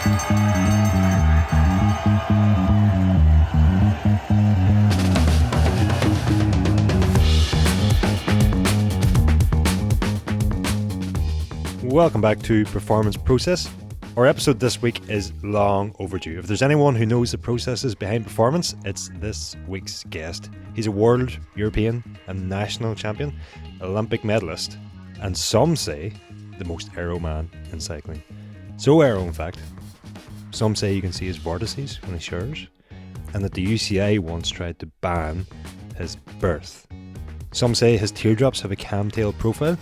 Welcome back to Performance Process. Our episode this week is long overdue. If there's anyone who knows the processes behind performance, it's this week's guest. He's a world, European and national champion, Olympic medalist, and some say the most aero man in cycling. So aero, in fact, some say you can see his vortices when he showers, and that the UCI once tried to ban his birth. Some say his teardrops have a camtail profile,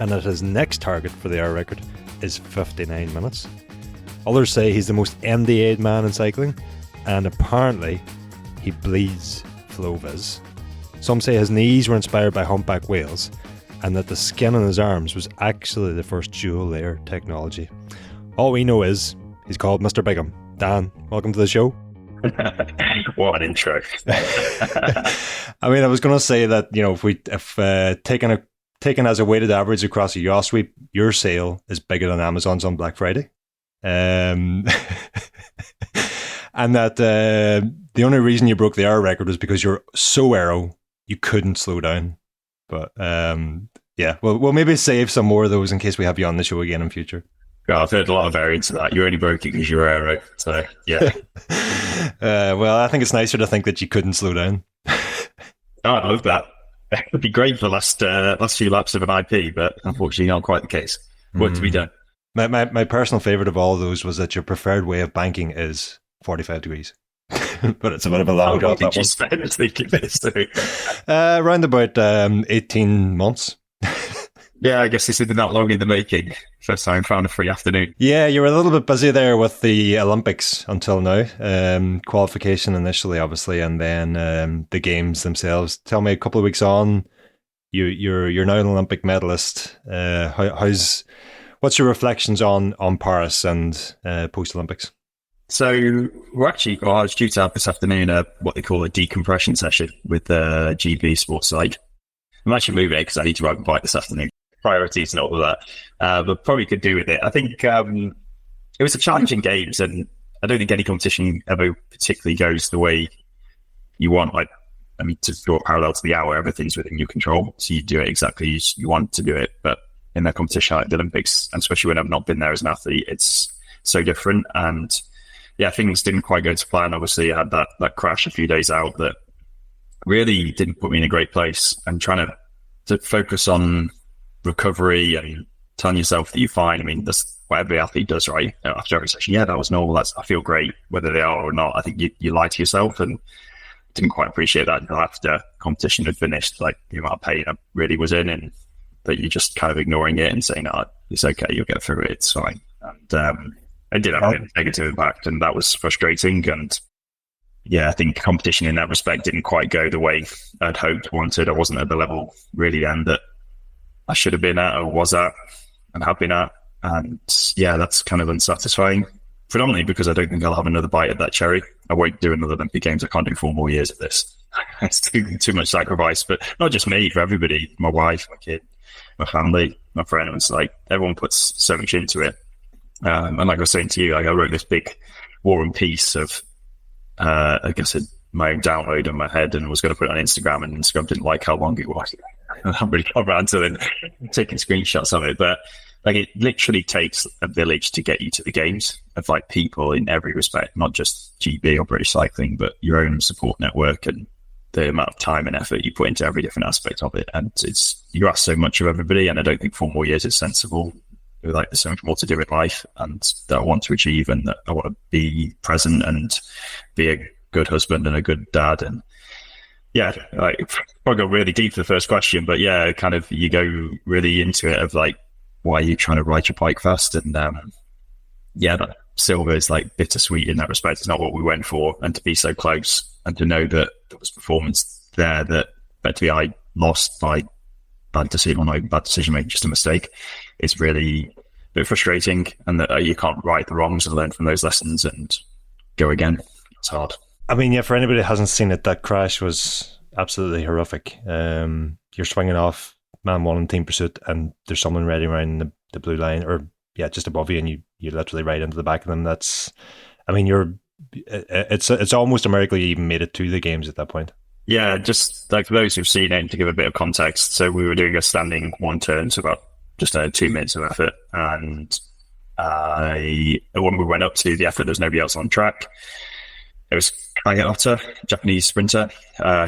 and that his next target for the hour record is 59 minutes. Others say he's the most MDA'd man in cycling, and apparently he bleeds flow viz. Some say his knees were inspired by humpback whales, and that the skin on his arms was actually the first dual layer technology. All we know is he's called Mr. Bigham. Dan, welcome to the show. What an intro. I mean, I was going to say that, you know, if taken as a weighted average across a yaw sweep, your sale is bigger than Amazon's on Black Friday. And that the only reason you broke the hour record was because you're so aero, you couldn't slow down. But yeah, we'll maybe save some more of those in case we have you on the show again in future. Yeah, I've heard a lot of variants of that. You only broke it because you're aero. So, yeah. Well, I think it's nicer to think that you couldn't slow down. Oh, I love that. It would be great for the last few laps of an IP, but unfortunately not quite the case. Work to be done. My personal favourite of all of those was that your preferred way of banking is 45 degrees. But it's a bit of a long job. What did you spend thinking this through? Around about 18 months. Yeah, I guess this isn't that long in the making. First time found a free afternoon. Yeah, you were a little bit busy there with the Olympics until now. Qualification initially, obviously, and then the games themselves. Tell me, a couple of weeks on, you're now an Olympic medalist. What's your reflections on Paris and post Olympics? So I was due to have this afternoon what they call a decompression session with the GB Sports side. I'm actually moving it because I need to ride my bike this afternoon. Priorities and all of that, but probably could do with it. I think it was a challenging games, and I don't think any competition ever particularly goes the way you want. Like, I mean, to draw a parallel to the hour, everything's within your control, so you do it exactly as you want to do it. But in a competition like the Olympics, and especially when I've not been there as an athlete, it's so different. And yeah, things didn't quite go to plan. Obviously, I had that crash a few days out that really didn't put me in a great place. And trying to focus on recovery and telling yourself that you're fine. I mean, that's what every athlete does, right? After every session, yeah, that was normal. I feel great, whether they are or not. I think you lie to yourself, and didn't quite appreciate that until after competition had finished. Like, the amount of pain I really was in, and that you're just kind of ignoring it and saying, "Oh, it's okay, you'll get through it. It's fine." And it did have a negative impact, and that was frustrating. And yeah, I think competition in that respect didn't quite go the way I'd hoped, wanted. I wasn't at the level really then that I should have been at, or was at, and have been at. And yeah, that's kind of unsatisfying, predominantly because I don't think I'll have another bite at that cherry. I won't do another Olympic Games. I can't do 4 more years of this. It's too much sacrifice, but not just me, for everybody, my wife, my kid, my family, my friends, like, everyone puts so much into it. And like I was saying to you, like, I wrote this big War and Peace of, I guess, my own download in my head, and was going to put it on Instagram, and Instagram didn't like how long it was. I haven't really got around to then taking screenshots of it, but like, it literally takes a village to get you to the games, of like people in every respect, not just GB or British cycling, but your own support network and the amount of time and effort you put into every different aspect of it. And you ask so much of everybody, and I don't think 4 more years is sensible. Like, there's so much more to do in life, and that I want to achieve, and that I want to be present and be a good husband and a good dad. And yeah, like, probably got really deep for the first question, but yeah, kind of, you go really into it of like, why are you trying to ride your bike fast? And yeah, that silver is like bittersweet in that respect. It's not what we went for, and to be so close, and to know that there was performance there that effectively I lost by bad decision making, just a mistake, is really a bit frustrating, and that you can't right the wrongs and learn from those lessons and go again. It's hard. I mean, yeah, for anybody that hasn't seen it, that crash was absolutely horrific. You're swinging off man 1 in team pursuit, and there's someone ready around the blue line, or just above you, and you literally ride into the back of them. That's, I mean, it's almost a miracle you even made it to the games at that point. Yeah, just like for those who've seen it, to give a bit of context, so we were doing a standing one turn, so about just 2 minutes of effort, and when we went up to the effort, there was nobody else on track. It was Kayota, Japanese sprinter.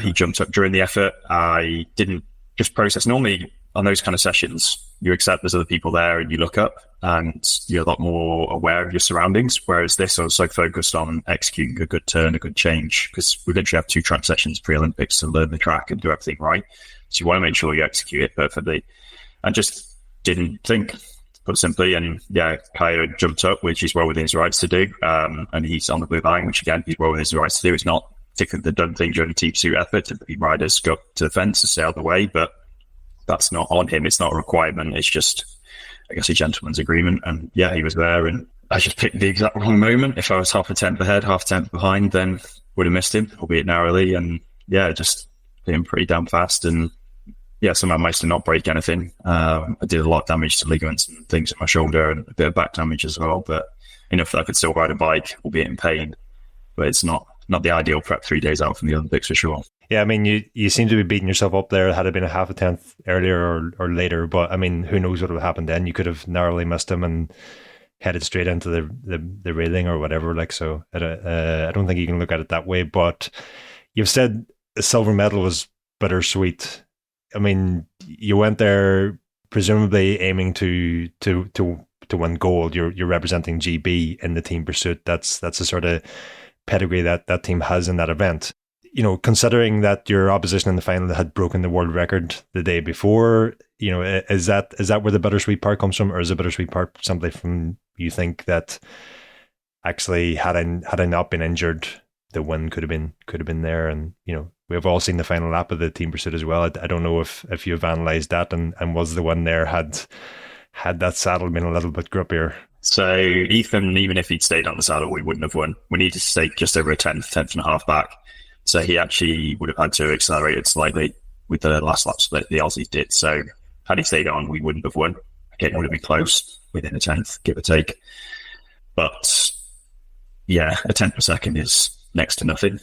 He jumped up during the effort. I didn't just process. Normally on those kind of sessions, you accept there's other people there and you look up and you're a lot more aware of your surroundings. Whereas this, I was so focused on executing a good turn, a good change, because we literally have 2 track sessions pre-Olympics to learn the track and do everything right. So you want to make sure you execute it perfectly. And just didn't think, put simply. And yeah, Kaya jumped up, which he's well within his rights to do. And he's on the blue line, which again, he's well within his rights to do. It's not particularly the done thing during a team pursuit effort. Typically riders go up to the fence to stay out of the way, but that's not on him. It's not a requirement. It's just, I guess, a gentleman's agreement. And yeah, he was there, and I just picked the exact wrong moment. If I was half a tenth ahead, half a tenth behind, then would have missed him, albeit narrowly. And yeah, just being pretty damn fast. And yeah, somehow managed to not break anything. I did a lot of damage to ligaments and things in my shoulder, and a bit of back damage as well, but enough that I could still ride a bike, albeit in pain. But it's not the ideal prep 3 days out from the Olympics for sure. Yeah, I mean, you seem to be beating yourself up there. Had it been a half a tenth earlier or later, but I mean, who knows what would have happened then? You could have narrowly missed him and headed straight into the railing or whatever. Like, so I don't think you can look at it that way. But you've said the silver medal was bittersweet. I mean, you went there presumably aiming to win gold. You're representing GB in the team pursuit. That's the sort of pedigree that team has in that event. You know, considering that your opposition in the final had broken the world record the day before, you know, is that where the bittersweet part comes from, or is the bittersweet part simply from you think that actually had I not been injured, the win could have been there? And you know, we've all seen the final lap of the team pursuit as well. I don't know if you've analysed that and was the win there had that saddle been a little bit grippier. So Ethan, even if he'd stayed on the saddle, we wouldn't have won. We needed to stay just over a tenth and a half back. So he actually would have had to accelerate it slightly with the last lap split the Aussies did. So had he stayed on, we wouldn't have won. Again, it would have been close, within a tenth, give or take. But yeah, a tenth per second is next to nothing.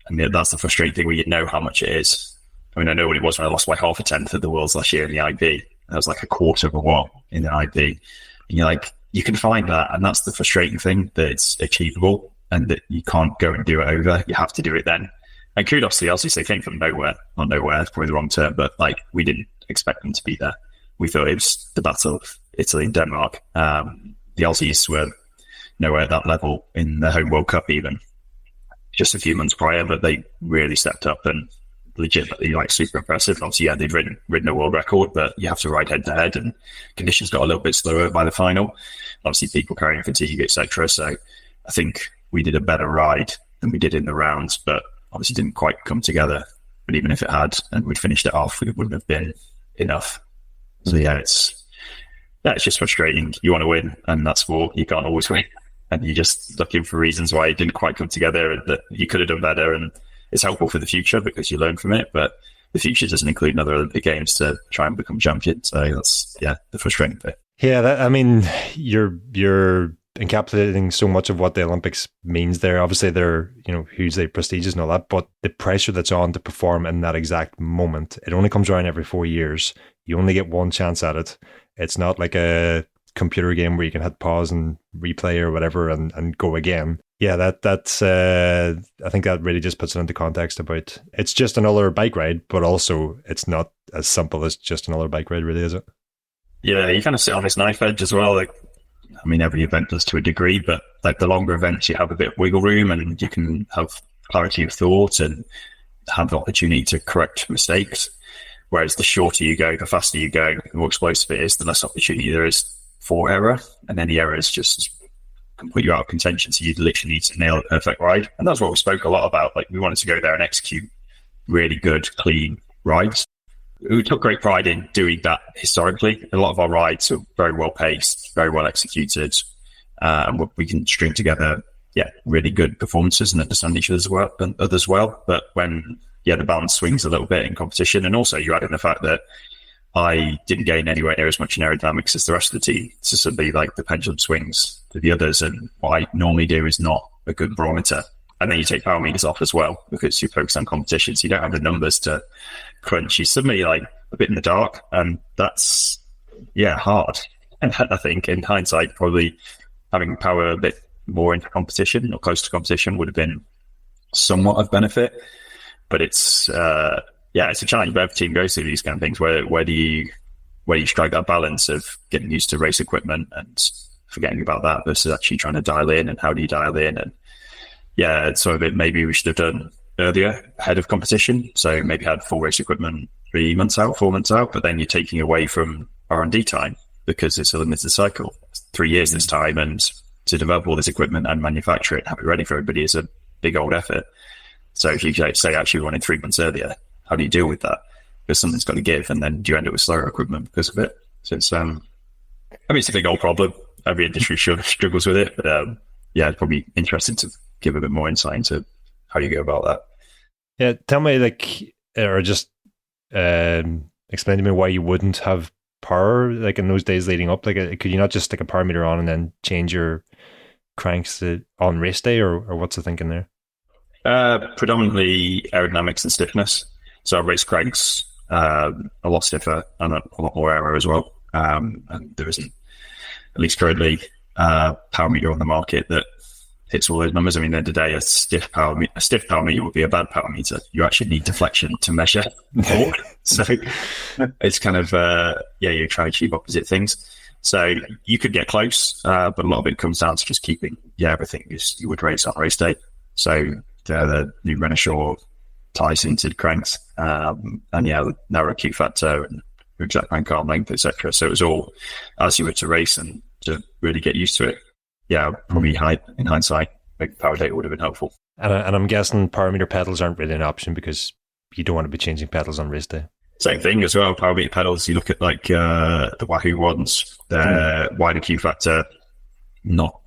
And that's the frustrating thing, where you know how much it is. I mean, I know what it was when I lost by half a tenth at the Worlds last year in the IB. That was like a quarter of a watt in the IB. And you're like, you can find that. And that's the frustrating thing, that it's achievable and that you can't go and do it over. You have to do it then. And kudos to the Aussies. They came from nowhere. Not nowhere, it's probably the wrong term, but like, we didn't expect them to be there. We thought it was the battle of Italy and Denmark. The Aussies were nowhere at that level in the home World Cup even, just a few months prior, but they really stepped up and legitimately like super impressive. Obviously, yeah, they'd ridden a world record, but you have to ride head to head, and conditions got a little bit slower by the final. Obviously, people carrying fatigue, etc. So I think we did a better ride than we did in the rounds, but obviously didn't quite come together. But even if it had, and we'd finished it off, it wouldn't have been enough. So yeah, it's just frustrating. You want to win, and that's sport. You can't always win, and you're just looking for reasons why it didn't quite come together, and that you could have done better. And it's helpful for the future because you learn from it, but the future doesn't include another Olympic Games to try and become champion. So that's, yeah, the frustrating bit. Yeah, I mean, you're encapsulating so much of what the Olympics means there. Obviously, they're, you know, hugely prestigious and all that, but the pressure that's on to perform in that exact moment, it only comes around every 4 years. You only get one chance at it. It's not like a computer game where you can hit pause and replay or whatever and go again. Yeah, that's I think that really just puts it into context about it's just another bike ride, but also it's not as simple as just another bike ride, really, is it? Yeah, you kind of sit on this knife edge as well. Like, I mean, every event does to a degree, but like the longer events, you have a bit of wiggle room and you can have clarity of thought and have the opportunity to correct mistakes. Whereas the shorter you go, the faster you go, the more explosive it is, the less opportunity there is for error. And any errors just can put you out of contention. So you literally need to nail a perfect ride. And that's what we spoke a lot about. Like, we wanted to go there and execute really good, clean rides. We took great pride in doing that historically. A lot of our rides are very well paced, very well executed. We can string together, really good performances and understand each other's well and others well. But when, the balance swings a little bit in competition, and also you add in the fact that I didn't gain anywhere near as much in aerodynamics as the rest of the team. So suddenly, like, the pendulum swings to the others. And what I normally do is not a good barometer. And then you take power meters off as well because you focus on competition. So you don't have the numbers to crunch. You're suddenly like a bit in the dark. And that's, hard. And I think in hindsight, probably having power a bit more into competition or close to competition would have been somewhat of benefit. But it's it's a challenge. But every team goes through these kind of things. Where do you strike that balance of getting used to race equipment and forgetting about that versus actually trying to dial in, and how do you dial in? And some of it maybe we should have done earlier ahead of competition. So maybe had full race equipment 3 months out, 4 months out, but then you're taking away from R&D time because it's a limited cycle. It's 3 years this time, and to develop all this equipment and manufacture it and have it ready for everybody is a big old effort. So if you say actually we wanted 3 months earlier, how do you deal with that? Because something's got to give, and then do you end up with slower equipment because of it? So it's it's a big old problem. Every industry struggles with it, but it's probably interesting to give a bit more insight into how you go about that. Yeah, tell me, or just explain to me why you wouldn't have power in those days leading up. Could you not just stick a power meter on and then change your cranks on race day, or what's the thinking there? Predominantly aerodynamics and stiffness. So race cranks a lot stiffer and a lot more aero as well. And there isn't, at least currently, power meter on the market that hits all those numbers. I mean, at the end of the day, a stiff power meter would be a bad power meter. You actually need deflection to measure torque. So it's kind of you try to achieve opposite things. So you could get close, but a lot of it comes down to just keeping everything as you would race on race day. So the new Renishaw tie-sinted cranks, narrow Q factor and exact crank arm length, etc. So it was all as you were to race and to really get used to it. Probably in hindsight, big power data would have been helpful. And I'm guessing power meter pedals aren't really an option because you don't want to be changing pedals on race day. Same thing as well. Power meter pedals, you look at the Wahoo ones, they're wider Q factor, not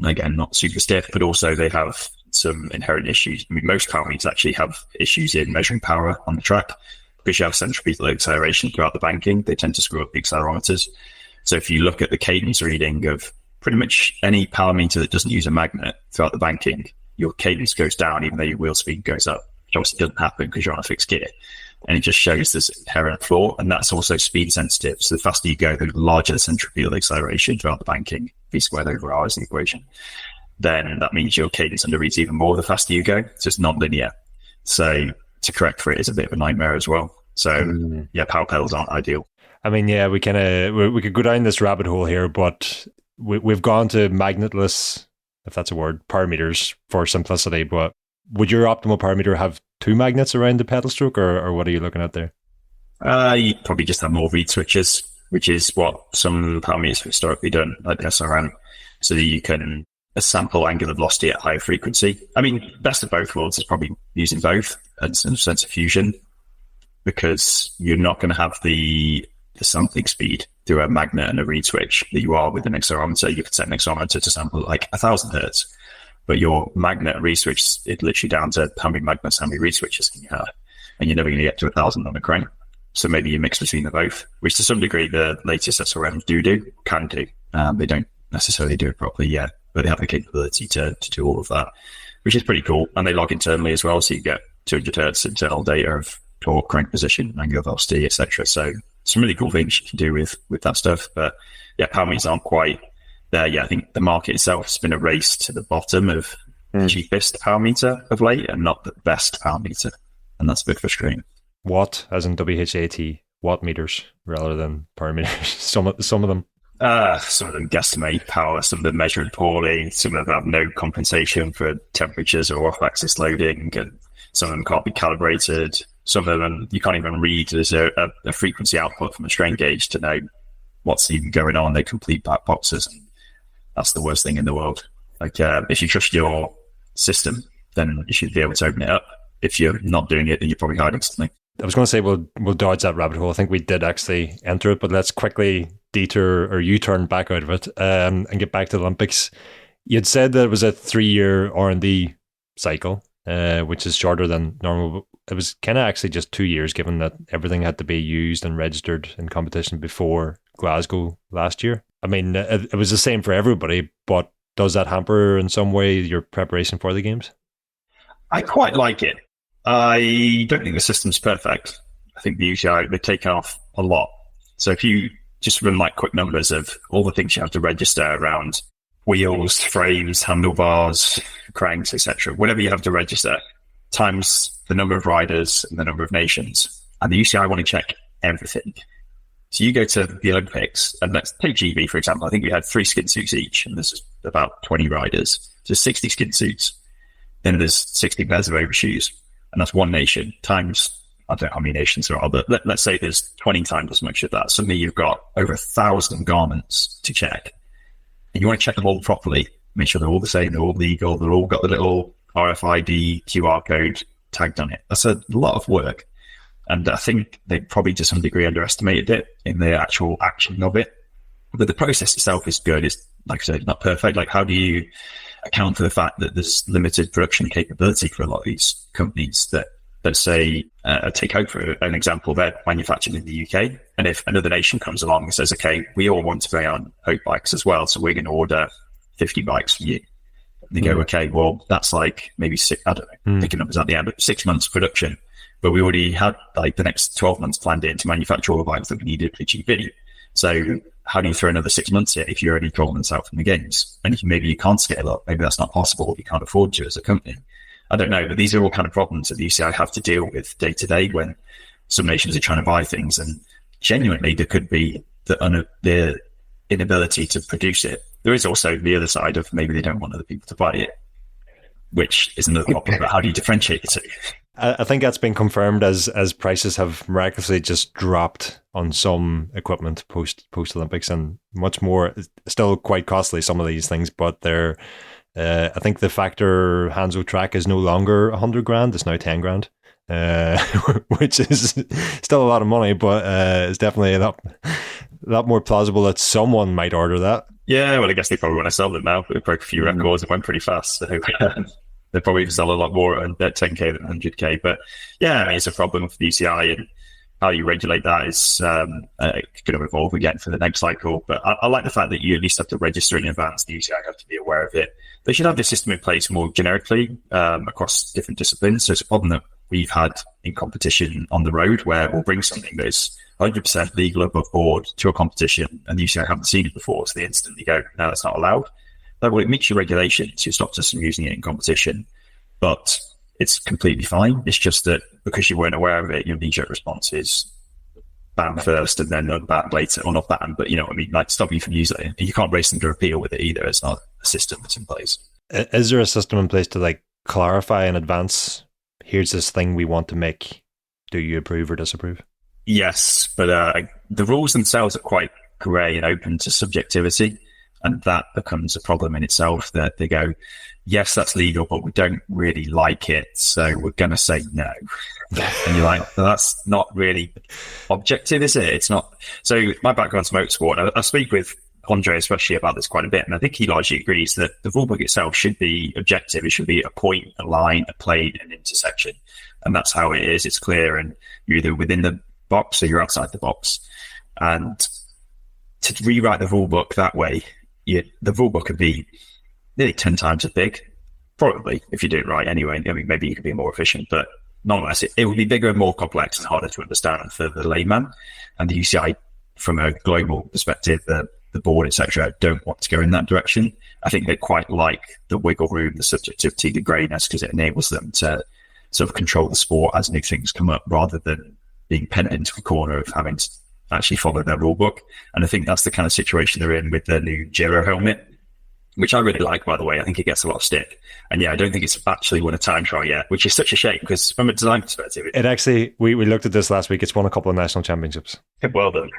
super stiff, but also they have some inherent issues. I mean, most power meters actually have issues in measuring power on the track because you have centripetal acceleration throughout the banking. They tend to screw up the accelerometers. So if you look at the cadence reading of pretty much any power meter that doesn't use a magnet throughout the banking, your cadence goes down even though your wheel speed goes up, which obviously doesn't happen because you're on a fixed gear. And it just shows this inherent flaw. And that's also speed sensitive. So the faster you go, the larger the centripetal acceleration throughout the banking, V squared over R is the equation. Then that means your cadence underreads even more the faster you go. So it's non-linear. So to correct for it is a bit of a nightmare as well. So power pedals aren't ideal. I mean, we could go down this rabbit hole here, but we've gone to magnetless, if that's a word, power meters for simplicity. But would your optimal power meter have 2 magnets around the pedal stroke, or what are you looking at there? You probably just have more reed switches, which is what some power meters have historically done, like the SRM, so that you can sample angular velocity at higher frequency. I mean, best of both worlds is probably using both and some sense of fusion, because you're not going to have the sampling speed through a magnet and a reed switch that you are with an accelerometer. You could set an accelerometer to sample like 1,000 hertz, but your magnet and reed switch is literally down to how many magnets, how many reed switches can you have, and you're never going to get to 1,000 on a crank. So maybe you mix between the both, which to some degree the latest SRMs can do. They don't necessarily do it properly yet, but they have the capability to do all of that, which is pretty cool. And they log internally as well, so you get 200 hertz internal data of torque, crank position, angular velocity, etc. So some really cool things you can do with that stuff. But power meters aren't quite there yet. I think the market itself has been a race to the bottom of the cheapest power meter of late and not the best power meter. And that's a bit frustrating. Watt, as in WHAT, watt meters rather than power meters. Some of them. Some of them guesstimate power, some of them measure poorly, some of them have no compensation for temperatures or off-axis loading, and some of them can't be calibrated. Some of them you can't even read as a frequency output from a strain gauge to know what's even going on. They're complete black boxes, and that's the worst thing in the world. If you trust your system, then you should be able to open it up. If you're not doing it, then you're probably hiding something. I was going to say we'll dodge that rabbit hole. I think we did actually enter it, but let's quickly U-turn back out of it and get back to the Olympics. You'd said that it was a 3-year R&D cycle, which is shorter than normal. it was kind of actually just 2 years, given that everything had to be used and registered in competition before Glasgow last year. I mean, it was the same for everybody, but does that hamper in some way your preparation for the games? I quite like it. I don't think the system's perfect. I think the UCI, they've taken off a lot. So if you just run like quick numbers of all the things you have to register around wheels, frames, handlebars, cranks, etc., whatever you have to register, times the number of riders and the number of nations. And the UCI want to check everything. So you go to the Olympics, and let's take GB, for example. I think we had 3 skin suits each, and there's about 20 riders. So 60 skin suits. Then there's 60 pairs of overshoes, and that's one nation times, I don't know how many nations there are, but let's say there's 20 times as much of that. Suddenly you've got over 1,000 garments to check. And you want to check them all properly, make sure they're all the same, they're all legal, they're all got the little RFID QR code tagged on it. That's a lot of work. And I think they probably to some degree underestimated it in the actual action of it. But the process itself is good. It's, like I said, not perfect. Like, how do you account for the fact that there's limited production capability for a lot of these companies that, let's say, take Hope for an example, they're manufactured in the UK. And if another nation comes along and says, okay, we all want to play on Hope bikes as well, so we're going to order 50 bikes from you. They go, okay, well, that's like maybe six, I don't know, picking numbers at the end, but 6 months production. But we already had like the next 12 months planned in to manufacture all the bikes that we needed for GB. So how do you throw another 6 months in if you're only 12 months out from the games? And if maybe you can't scale up, maybe that's not possible, you can't afford to as a company. I don't know, but these are all kind of problems that the UCI have to deal with day to day when some nations are trying to buy things. And genuinely, there could be the inability to produce it. There is also the other side of maybe they don't want other people to buy it, which is another problem. But how do you differentiate the two? I think that's been confirmed as prices have miraculously just dropped on some equipment post Olympics, and much more. Still quite costly, some of these things, but they're. I think the Factor Hanzo track is no longer 100 grand; it's now 10 grand, which is still a lot of money, but it's definitely a lot more plausible that someone might order that. Yeah, well, I guess they probably want to sell them now. It broke a few records. It went pretty fast. So they probably sell a lot more at 10k than 100k. But yeah, I mean, it's a problem for the UCI, and how you regulate that is going to evolve again for the next cycle. But I like the fact that you at least have to register in advance. The UCI have to be aware of it. They should have this system in place more generically across different disciplines. So it's a problem that we've had in competition on the road, where we'll bring something that is 100% legal above board to a competition, and the UCI haven't seen it before, so they instantly go, no, that's not allowed. Well, it meets your regulations, it stops us from using it in competition, but it's completely fine. It's just that because you weren't aware of it, your knee-jerk response is ban first and then unban later, or not ban, but you know what I mean, like stop you from using it. You can't race them to appeal with it either. It's not a system that's in place. Is there a system in place to like clarify in advance, here's this thing we want to make, do you approve or disapprove? Yes, but the rules themselves are quite grey and open to subjectivity. And that becomes a problem in itself, that they go, yes, that's legal, but we don't really like it, so we're going to say no. And you're like, well, that's not really objective, is it? It's not. So my background's motorsport. I speak with Andre especially about this quite a bit, and I think he largely agrees that the rulebook itself should be objective. It should be a point, a line, a plane, an intersection. And that's how it is. It's clear, and you're either within the box or you're outside the box. And to rewrite the rulebook that way, the rulebook could be nearly 10 times as big, probably, if you do it right anyway. I mean, maybe you could be more efficient, but nonetheless, it would be bigger and more complex and harder to understand for the layman. And the UCI, from a global perspective, the board, etc., don't want to go in that direction. I think they quite like the wiggle room, the subjectivity, the greyness, because it enables them to sort of control the sport as new things come up, rather than being penned into a corner of having to actually follow their rule book. And I think that's the kind of situation they're in with the new Giro helmet, which I really like, by the way. I think it gets a lot of stick. And yeah, I don't think it's actually won a time trial yet, which is such a shame, because from a design perspective... It actually, we looked at this last week, it's won a couple of national championships. Well done.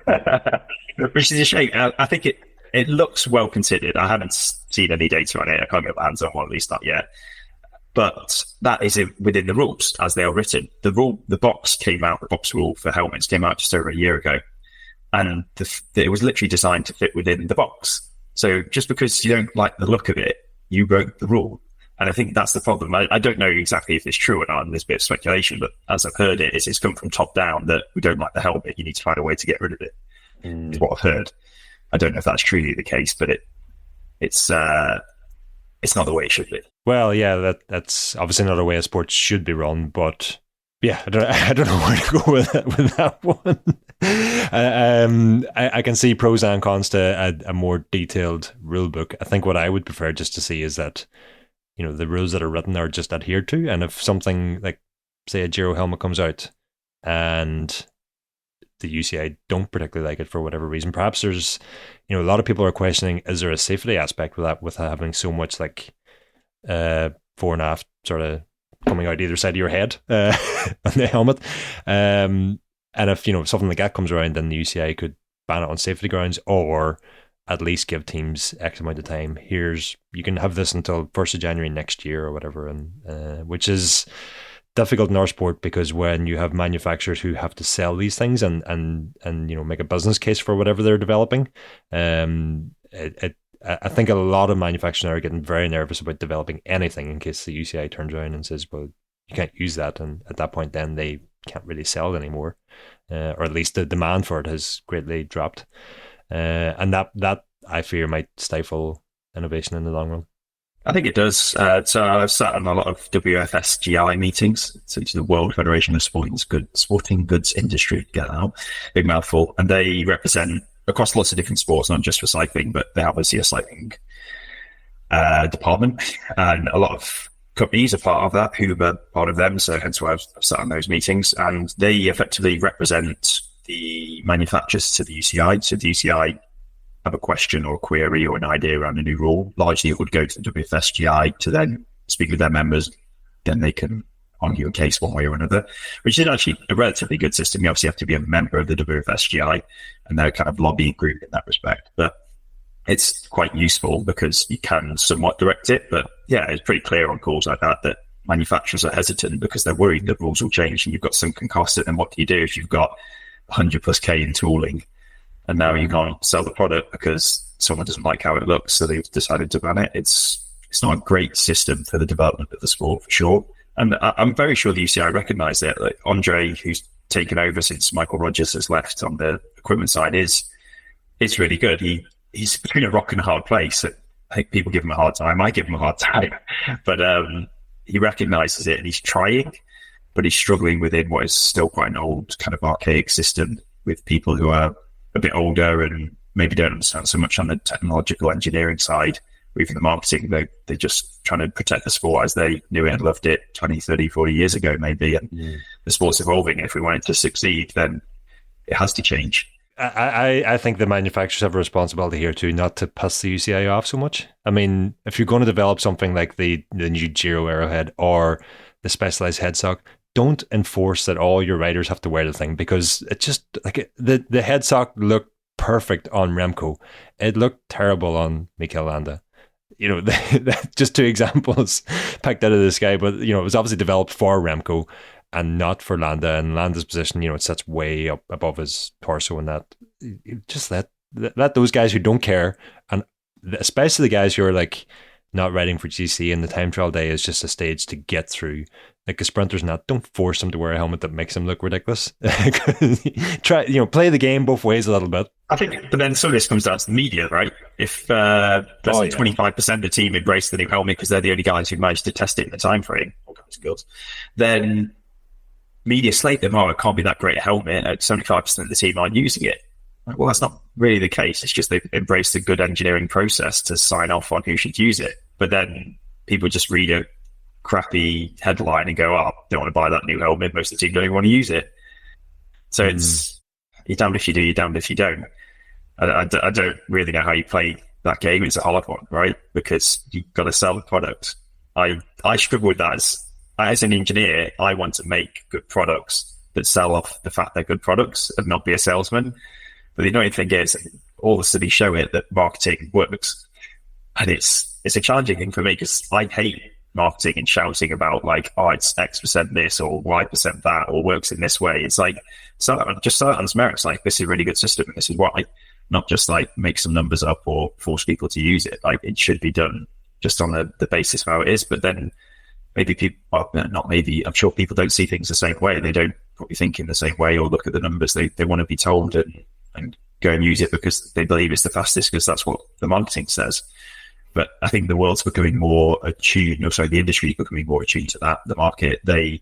Which is a shame. I think it looks well considered. I haven't seen any data on it. I can't get my hands on one, at least not yet. But that is within the rules as they are written. The box rule for helmets came out just over a year ago. And it was literally designed to fit within the box. So just because you don't like the look of it, you broke the rule. And I think that's the problem. I don't know exactly if it's true or not, and there's a bit of speculation, but as I've heard it, it's come from top down that we don't like the helmet. You need to find a way to get rid of it, is what I've heard. I don't know if that's truly the case, but it's not the way it should be. Well, yeah, that's obviously not a way a sport should be run, but yeah, I don't know where to go with that one. I can see pros and cons to a more detailed rule book. I think what I would prefer just to see is that, you know, the rules that are written are just adhered to, and if something like, say, a Giro helmet comes out and the UCI don't particularly like it for whatever reason, perhaps there's, you know, a lot of people are questioning, is there a safety aspect with that, with having so much like fore and aft sort of coming out either side of your head on the helmet, and if, you know, something like that comes around, then the UCI could ban it on safety grounds, or at least give teams X amount of time. You can have this until 1st of January next year or whatever, and which is difficult in our sport, because when you have manufacturers who have to sell these things and you know, make a business case for whatever they're developing, I think a lot of manufacturers are getting very nervous about developing anything in case the UCI turns around and says, well, you can't use that, and at that point then they can't really sell it anymore, or at least the demand for it has greatly dropped, and that I fear might stifle innovation in the long run. I think it does. So I've sat on a lot of WFSGI meetings, so it's the World Federation of Sporting Goods Industry, get that out, big mouthful, and they represent across lots of different sports, not just for cycling, but they have obviously a cycling department, and a lot of companies are part of that, who are part of them, so hence why I've sat on those meetings, and they effectively represent the manufacturers to the UCI. So the UCI have a question or a query or an idea around a new rule, largely it would go to the WFSGI to then speak with their members, then they can argue a case one way or another, which is actually a relatively good system. You obviously have to be a member of the WFSGI, and they're kind of lobbying group in that respect, but it's quite useful because you can somewhat direct it. But yeah, it's pretty clear on calls like that manufacturers are hesitant because they're worried that rules will change and you've got sunken costs, and what do you do if you've got 100+ K in tooling and now you can't sell the product because someone doesn't like how it looks, so they've decided to ban it? It's not a great system for the development of the sport, for sure. And I'm very sure the UCI recognise it. Like Andre, who's taken over since Michael Rogers has left on the equipment side, is really good. He's between a rock and a hard place. I think people give him a hard time. I give him a hard time. But he recognises it and he's trying, but he's struggling within what is still quite an old kind of archaic system with people who are a bit older and maybe don't understand so much on the technological engineering side, or even the marketing. They're just trying to protect the sport as they knew it and loved it 20, 30, 40 years ago, maybe. And the sport's evolving. If we want it to succeed, then it has to change. I think the manufacturers have a responsibility here too, not to piss the UCI off so much. I mean, if you're going to develop something like the new Giro Arrowhead or the specialized headsock, don't enforce that all your riders have to wear the thing, because it just, like, the headsock looked perfect on Remco. It looked terrible on Mikel Landa. You know, just two examples picked out of the sky, but, you know, it was obviously developed for Remco and not for Landa, and Landa's position, you know, it sits way up above his torso, and that, just let those guys who don't care, and especially the guys who are like not riding for GC, and the time trial day is just a stage to get through, like the sprinters, don't force them to wear a helmet that makes them look ridiculous. Try, you know, play the game both ways a little bit. I think, but then some of this comes down to the media, right? If less than 25% of the team embrace the new helmet because they're the only guys who managed to test it in the time frame, all kinds of skills, then media slate them, it can't be that great a helmet, 75% of the team aren't using it. Well, that's not really the case. It's just they've embraced a good engineering process to sign off on who should use it. But then people just read a crappy headline and go, don't want to buy that new helmet. Most of the team don't even want to use it. So it's, you're damned if you do, you're damned if you don't. I don't really know how you play that game. It's a hard one, right? Because you've got to sell the product. I struggle with that as an engineer. I want to make good products that sell off the fact they're good products and not be a salesman. But the annoying thing is, all the studies show it that marketing works, and it's a challenging thing for me because I hate marketing and shouting about like, it's X% this or Y% that, or works in this way. It's like, just sell it on its merits. Like, this is a really good system, and this is why. Not just like make some numbers up or force people to use it. Like, it should be done just on the basis of how it is. But then maybe people, well, not maybe, I'm sure people don't see things the same way. They don't probably think in the same way or look at the numbers. They want to be told and go and use it because they believe it's the fastest because that's what the marketing says. But I think the world's becoming more attuned, the industry is becoming more attuned to that. The market, they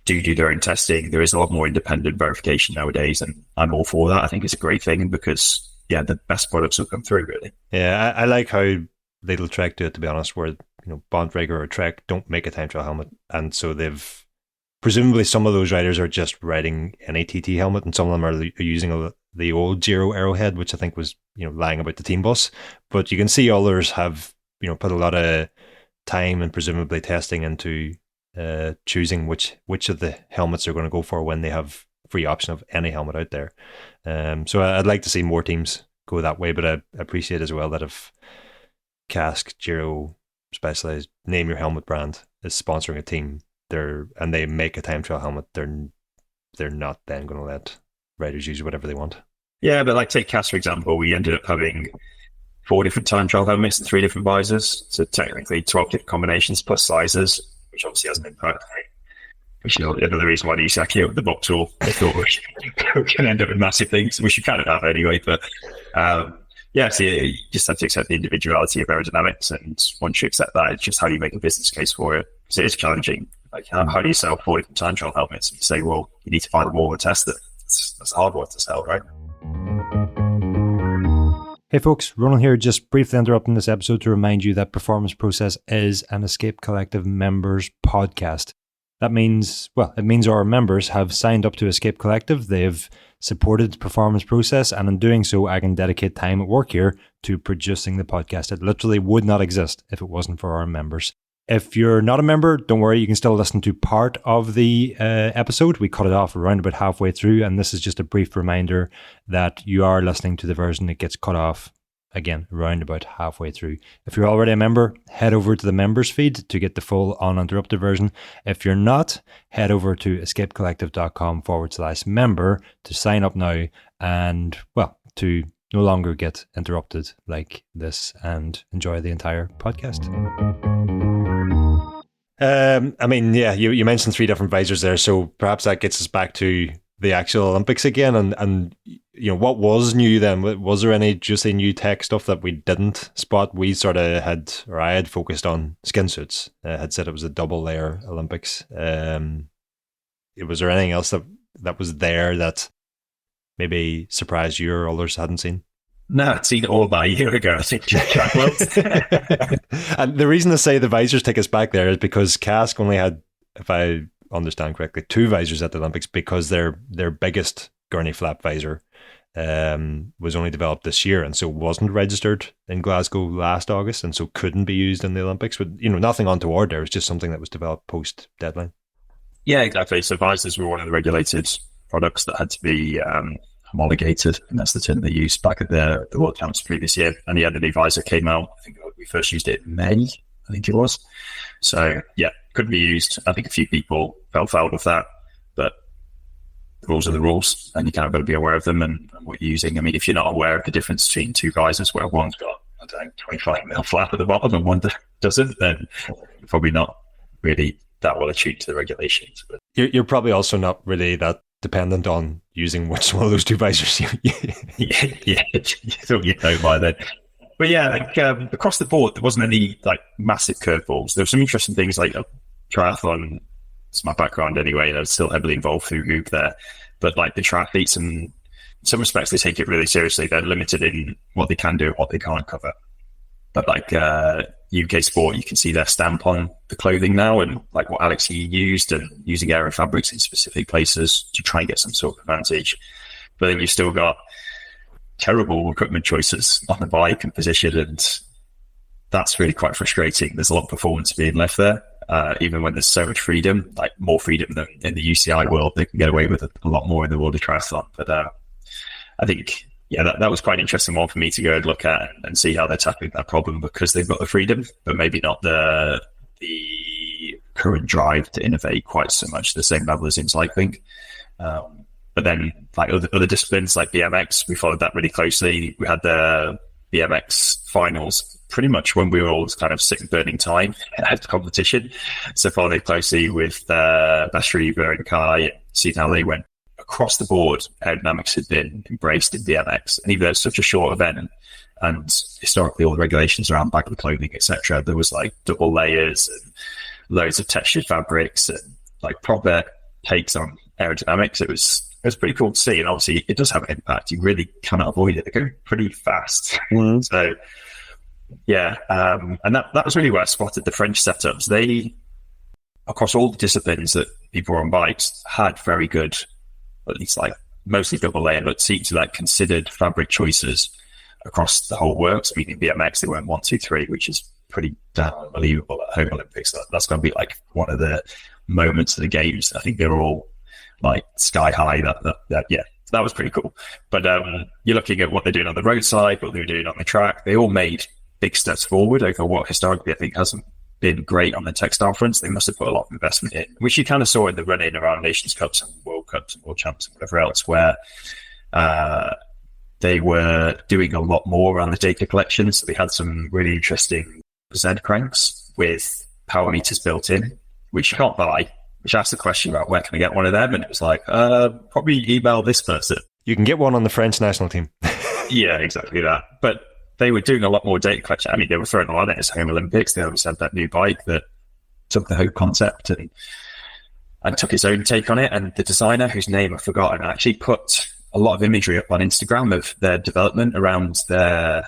do their own testing. There is a lot more independent verification nowadays, and I'm all for that. I think it's a great thing because, the best products will come through, really. Yeah, I like how little Trek do it, to be honest, where, Bontrager or Trek don't make a time trial helmet. And so they've, presumably some of those riders are just riding an ATT helmet, and some of them are using the old Giro Arrowhead, which I think was, lying about the team bus. But you can see others have, put a lot of time and presumably testing into choosing which of the helmets they're going to go for when they have free option of any helmet out there. So I'd like to see more teams go that way, but I appreciate as well that if Kask, Giro, Specialized, name your helmet brand, is sponsoring a team, and they make a time trial helmet, they're not then going to let riders use whatever they want. Yeah, but like take Kask, for example, we ended up having 4 different time trial helmets and 3 different visors. So technically 12 different combinations plus sizes, which obviously has an impact. Which is another reason why the UCI came up with the box rule. They thought we can end up with massive things, which you kind of have anyway. But so you just have to accept the individuality of aerodynamics. And once you accept that, it's just how do you make a business case for it. So it is challenging. Like, how do you sell 4 different time trial helmets? And you say, well, you need to buy them all and test them. That's a hard one to sell, right? Hey folks, Ronan here, just briefly interrupting this episode to remind you that Performance Process is an Escape Collective members podcast. That means, it means our members have signed up to Escape Collective, they've supported Performance Process, and in doing so, I can dedicate time at work here to producing the podcast. It literally would not exist if it wasn't for our members. If you're not a member, don't worry, you can still listen to part of the episode. We cut it off around about halfway through, and this is just a brief reminder that you are listening to the version that gets cut off, again, around about halfway through. If you're already a member, head over to the members feed to get the full uninterrupted version. If you're not, head over to escapecollective.com/member to sign up now and, to no longer get interrupted like this and enjoy the entire podcast. You mentioned 3 different visors there, so perhaps that gets us back to the actual Olympics again. And what was new then? Was there any juicy new tech stuff that we didn't spot? We sort of I had focused on skin suits. Had said it was a double layer Olympics. Was there anything else that was there that maybe surprised you or others hadn't seen? No, I'd seen it all about a year ago, I think. And the reason I say the visors take us back there is because Kask only had, if I understand correctly, 2 visors at the Olympics because their biggest gurney flap visor was only developed this year and so wasn't registered in Glasgow last August and so couldn't be used in the Olympics. But, nothing untoward there. It's just something that was developed post-deadline. Yeah, exactly. So visors were one of the regulated products that had to be homologated, and that's the term they used back at the World Champs previous year. And the new visor came out. I think we first used it in May, I think it was. So couldn't be used. I think a few people fell foul of that, but the rules are the rules, and you kind of got to be aware of them and what you're using. I mean, if you're not aware of the difference between 2 visors, where one's got 25mm flap at the bottom and one doesn't, then you're probably not really that well attuned to the regulations. But you're probably also not really that dependent on using which one of those 2 visors you know by then. But across the board, there wasn't any massive curveballs. There were some interesting things like triathlon. It's my background anyway, and I was still heavily involved through Hoop there. But the triathletes, in some respects, they take it really seriously. They're limited in what they can do and what they can't cover. But UK Sport, you can see their stamp on the clothing now, and what Alex Yee used, and using aero fabrics in specific places to try and get some sort of advantage. But then you've still got terrible equipment choices on the bike and position, and that's really quite frustrating. There's a lot of performance being left there, even when there's so much freedom, more freedom than in the UCI world. They can get away with a lot more in the world of triathlon. But I think that was quite an interesting one for me to go and look at and see how they're tackling that problem, because they've got the freedom, but maybe not the current drive to innovate quite so much to the same level as in cycling. But then other disciplines like BMX, we followed that really closely. We had the BMX finals pretty much when we were all kind of sick of burning time at the competition. So following closely with Bashri, and Kai, see how they went across the board. Aerodynamics had been embraced in BMX, and even though it's such a short event, and historically all the regulations around baggy clothing, etc., there was like double layers and loads of textured fabrics and like proper takes on aerodynamics. It was pretty cool to see, and obviously it does have an impact. You really cannot avoid it. They're going pretty fast. So yeah, and that was really where I spotted the French setups. They, across all the disciplines that people were on bikes, had very good, at least like mostly double layer, but seemed to like considered fabric choices across the whole works. I mean, in BMX they went 1, 2, 3, which is pretty damn unbelievable at home Olympics. That's going to be like one of the moments of the games. I think they were all like sky high. That was pretty cool. But you're looking at what they're doing on the roadside, what they're doing on the track. They all made big steps forward over what historically I think hasn't been great on the textile fronts. They must have put a lot of investment in, which you kind of saw in the run-in around Nations Cups and World Cups and World Champs and whatever else, where they were doing a lot more around the data collection. So they had some really interesting Z cranks with power meters built in, which you can't buy, which asked the question about where can I get one of them? And it was like, probably email this person. You can get one on the French national team. Yeah, exactly that. But they were doing a lot more data collection. I mean, they were throwing a lot at Home Olympics. They always had that new bike that took the Hope concept and took its own take on it. And the designer, whose name I've forgotten, actually put a lot of imagery up on Instagram of their development around their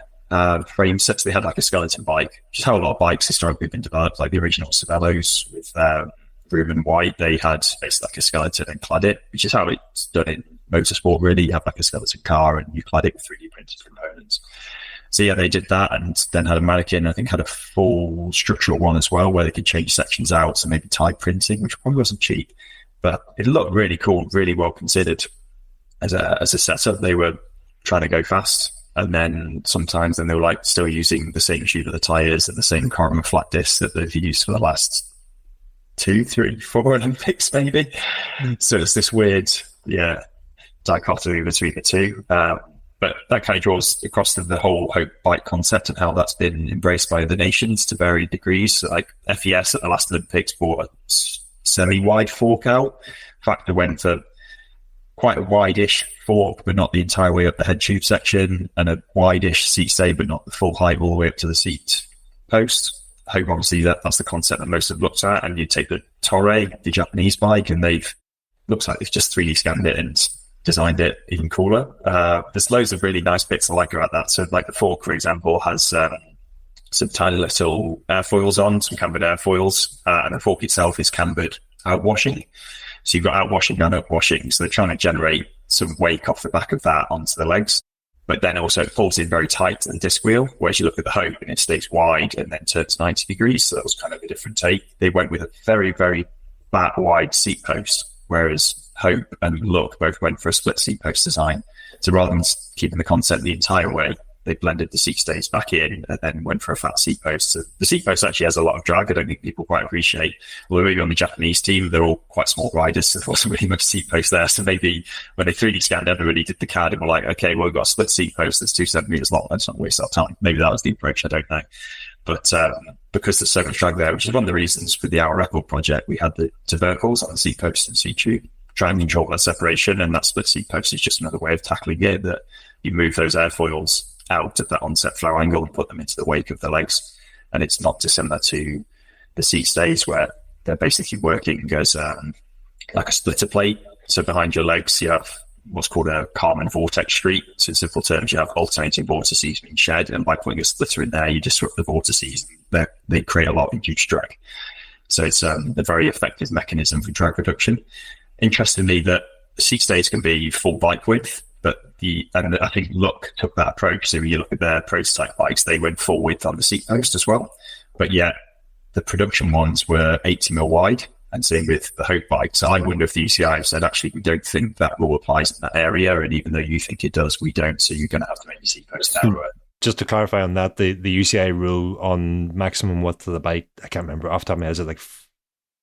frame sets. They had like a skeleton bike, which is how a lot of bikes historically have been developed, like the original Cervelos with Broom and White. They had basically like a skeleton and clad it, which is how it's done in motorsport, really. You have like a skeleton car and you clad it with 3D printed components. So yeah, they did that, and then had a mannequin. I think had a full structural one as well, where they could change sections out. So maybe type printing, which probably wasn't cheap, but it looked really cool, really well considered as a setup. They were trying to go fast, and then sometimes they were like still using the same tube of the tires and the same carbon flat disc that they've used for the last 2, 3, 4 Olympics, maybe. So it's this weird, dichotomy between the two. But that kind of draws across to the whole Hope bike concept and how that's been embraced by the nations to varying degrees. So like FES at the last Olympics bought a semi-wide fork out. In fact, they went for quite a wide-ish fork, but not the entire way up the head tube section, and a wide-ish seat stay, but not the full height all the way up to the seat post. Hope, obviously, that's the concept that most have looked at. And you take the Toray, the Japanese bike, and looks like they've just 3D scanned it and designed it even cooler. There's loads of really nice bits I like about that. So like the fork, for example, has some tiny little airfoils on, some cambered airfoils, and the fork itself is cambered outwashing. So you've got outwashing and upwashing. So they're trying to generate some wake off the back of that onto the legs. But then also it falls in very tight to the disc wheel, whereas you look at the Hope and it stays wide and then turns 90 degrees. So that was kind of a different take. They went with a very, very flat, wide seat post, whereas Hope and Look both went for a split seat post design. So rather than keeping the concept the entire way, they blended the seat stays back in and then went for a flat seat post. So the seat post actually has a lot of drag. I don't think people quite appreciate. Well, maybe on the Japanese team, they're all quite small riders, so there wasn't really much seat post there. So maybe when they 3D scanned everybody, did the CAD and were like, okay, well, we've got a split seat post that's 2 centimeters long. Let's not waste our time. Maybe that was the approach. I don't know. But because there's so much drag there, which is one of the reasons for the Our Record project, we had the divercles on the seat post and seat tube, trying to control that separation. And that split seat post is just another way of tackling it, that you move those airfoils out at that onset flow angle and put them into the wake of the legs. And it's not dissimilar to the seat stays, where they're basically working as like a splitter plate. So behind your legs, you have what's called a Kalman vortex street. So in simple terms, you have alternating vortices being shed, and by putting a splitter in there, you disrupt the vortices. They create a lot of huge drag. So it's a very effective mechanism for drag reduction. Interestingly, that seat stays can be full bike width, and I think Look took that approach. So when you look at their prototype bikes, they went full width on the seat post as well. But yet the production ones were 80 mil wide, and same with the Hope bike. So I wonder if the UCI have said, actually, we don't think that rule applies in that area. And even though you think it does, we don't. So you're going to have to make your seat post narrower. Just to clarify on that, the UCI rule on maximum width of the bike, I can't remember off the top of my head, is it like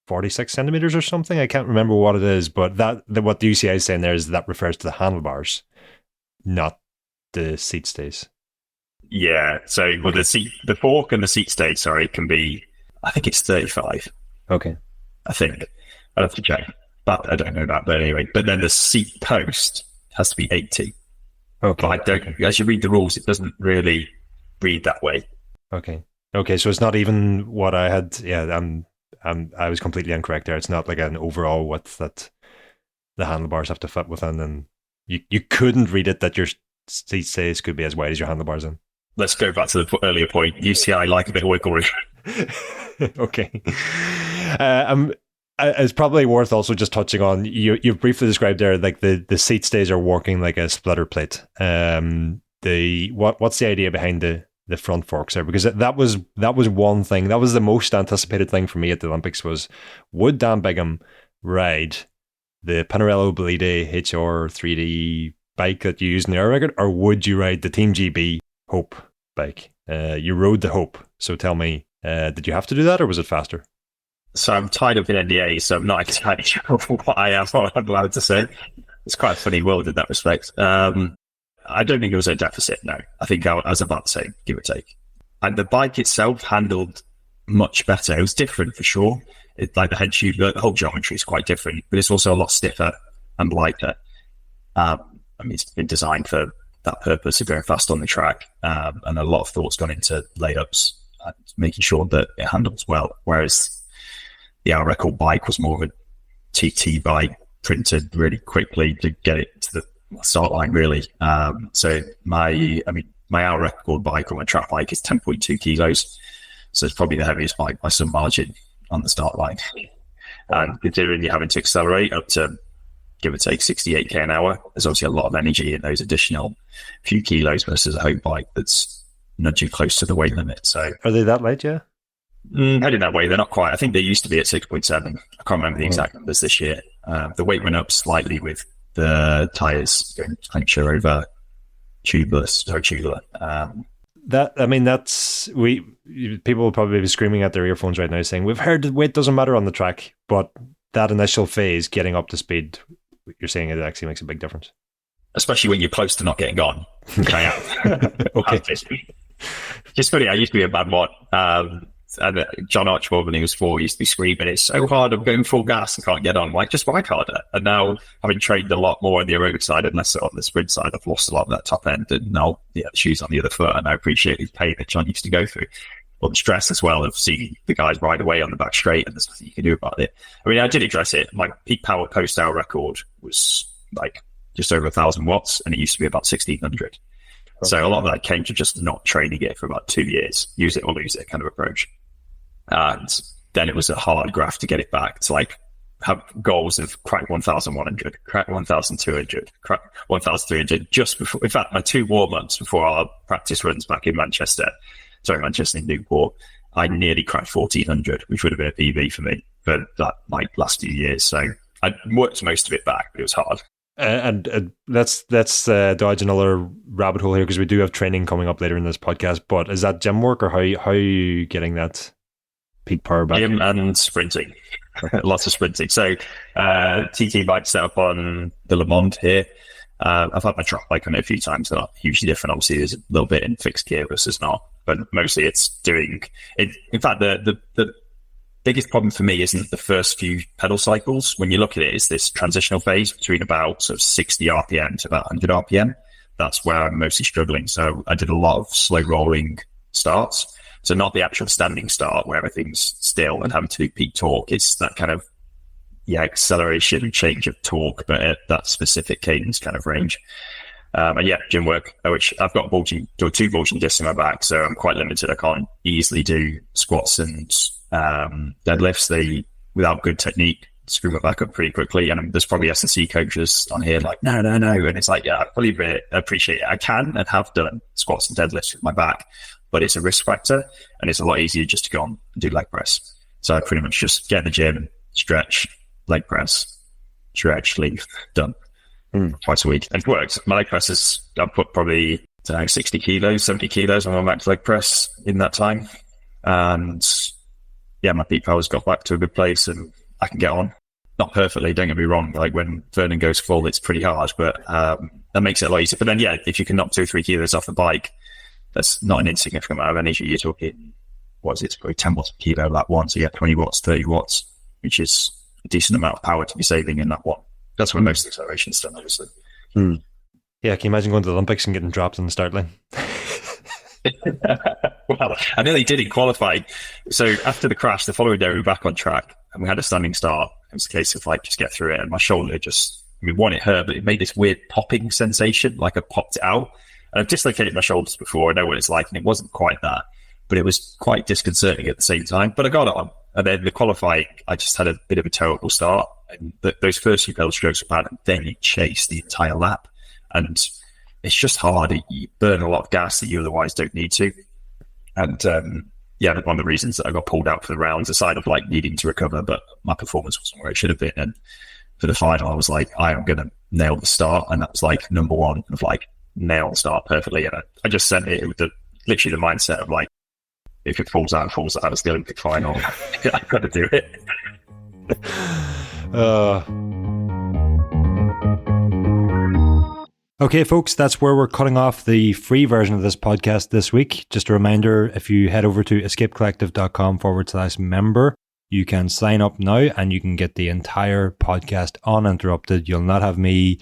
46 centimeters or something? I can't remember what it is, but what the UCI is saying there is that refers to the handlebars, not the seat stays. Yeah. So well, the fork and the seat stage, can be, I think it's 35. Okay. I think. I'll have to check. But I don't know that. But anyway, but then the seat post has to be 80. Okay. But as you read the rules, it doesn't really read that way. Okay. Okay. So it's not even what I had. Yeah. I was completely incorrect there. It's not like an overall width that the handlebars have to fit within, and you couldn't read it that your seat stays could be as wide as your handlebars in. Let's go back to the earlier point. UCI like a bit of wiggle room. Okay. It's probably worth also just touching on, you've briefly described there, like the seat stays are working like a splitter plate. What's the idea behind the front forks there? Because that was one thing, that was the most anticipated thing for me at the Olympics, was would Dan Bigham ride the Pinarello Bolide HR 3D bike that you used in the air record, or would you ride the Team GB Hope bike? You rode the Hope, so tell me, did you have to do that, or was it faster? So I'm tied up in NDA, so I'm not entirely sure what I'm allowed to say. It's quite a funny world in that respect. I don't think it was a deficit, no. I think I was about to say, give or take. And the bike itself handled much better. It was different for sure. Like the head tube, the whole geometry is quite different, but it's also a lot stiffer and lighter. It's been designed for that purpose of going fast on the track, and a lot of thought's gone into layups and making sure that it handles well. Whereas the hour record bike was more of a TT bike, printed really quickly to get it to the start line, really. So my hour record bike or my track bike is 10.2 kilos. So it's probably the heaviest bike by some margin on the start line. And considering you're having to accelerate up to, give or take, 68k an hour, there's obviously a lot of energy in those additional few kilos versus a Hope bike that's nudging close to the weight limit. So are they that light, yeah? Heading that way, they're not quite. I think they used to be at 6.7. I can't remember the exact numbers this year. The weight went up slightly with the tyres going clincher over tubular. People will probably be screaming at their earphones right now saying, we've heard that weight doesn't matter on the track, but that initial phase, getting up to speed, you're saying it actually makes a big difference. Especially when you're close to not getting on. Okay. Just funny, I used to be a bad one. And John Archibald, when he was 4, used to be screaming, it's so hard, I'm going full gas and can't get on. Like, just ride harder. And now, having trained a lot more on the aerobic side and less on the sprint side, I've lost a lot of that top end. And now, the shoes on the other foot, and I appreciate the pain that John used to go through. But the stress as well of seeing the guys ride away on the back straight, and there's nothing you can do about it. I mean, I did address it. My peak power post-hour record was like just over 1,000 watts, and it used to be about 1,600. So a lot of that came to just not training it for about 2 years, use it or lose it kind of approach. And then it was a hard graft to get it back to like have goals of crack 1,100, crack 1,200, crack 1,300 just before. In fact, my 2 warm-ups before our practice runs back in Manchester in Newport, I nearly cracked 1,400, which would have been a PB for me for that like last few years. So I worked most of it back, but it was hard. And let's dodge another rabbit hole here, because we do have training coming up later in this podcast. But is that gym work, or how are you getting that peak power back? Gym and sprinting. Lots of sprinting. So TT bike set up on the Le Monde here. I've had my track bike on it a few times. They're not hugely different. Obviously, there's a little bit in fixed gear versus not, but mostly it's doing it. In fact, the biggest problem for me isn't the first few pedal cycles. When you look at it, it's this transitional phase between about sort of 60 RPM to about 100 RPM. That's where I'm mostly struggling. So I did a lot of slow rolling starts. So not the actual standing start where everything's still and having to do peak torque. It's that kind of, acceleration and change of torque, but at that specific cadence kind of range. And gym work, which I've got 2 bulging discs in my back. So I'm quite limited. I can't easily do squats and deadlifts. Without good technique, screw my back up pretty quickly. And there's probably S&C coaches on here like, no. And it's like, I fully appreciate it. I can and have done squats and deadlifts with my back, but it's a risk factor, and it's a lot easier just to go on and do leg press. So I pretty much just get in the gym, stretch, leg press, stretch, leave, done. Twice a week. And it works. My leg press is, I've put probably 60 kilos, 70 kilos on my max leg press in that time. And my peak power's got back to a good place, and I can get on. Not perfectly, don't get me wrong. Like when Vernon goes full, it's pretty hard, but that makes it a lot easier. But then, if you can knock 2 or 3 kilos off the bike, That's not an insignificant amount of energy. You're talking, what is it? It's probably 10 watts per kilo that one. So 20 watts, 30 watts, which is a decent amount of power to be saving in that one. That's where most acceleration is done, obviously. Yeah, can you imagine going to the Olympics and getting dropped in the start line? Well, I nearly did in qualifying. So after the crash, the following day we were back on track and we had a standing start. It was a case of just get through it. And my shoulder it hurt, but it made this weird popping sensation, like I popped it out. And I've dislocated my shoulders before. I know what it's like, and it wasn't quite that, but it was quite disconcerting at the same time. But I got it on. And then the qualifying, I just had a bit of a terrible start. And those first few pedal strokes were bad, and then it chased the entire lap. And it's just hard. You burn a lot of gas that you otherwise don't need to. And one of the reasons that I got pulled out for the rounds, aside of needing to recover, but my performance wasn't where it should have been. And for the final, I was like, I am going to nail the start. And that was number one of nail the start perfectly. And I just sent it with literally the mindset of if it falls out, it falls out. It's the Olympic final. I've got to do it. Okay, folks, that's where we're cutting off the free version of this podcast this week. Just a reminder, if you head over to escapecollective.com/member, you can sign up now and you can get the entire podcast uninterrupted. You'll not have me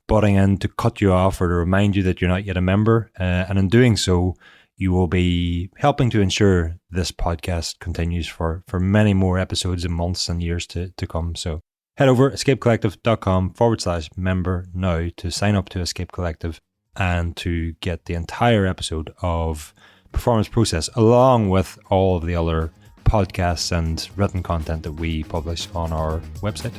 butting in to cut you off or to remind you that you're not yet a member. And in doing so, you will be helping to ensure this podcast continues for many more episodes and months and years to come. So head over escapecollective.com/member now to sign up to Escape Collective and to get the entire episode of Performance Process along with all of the other podcasts and written content that we publish on our website.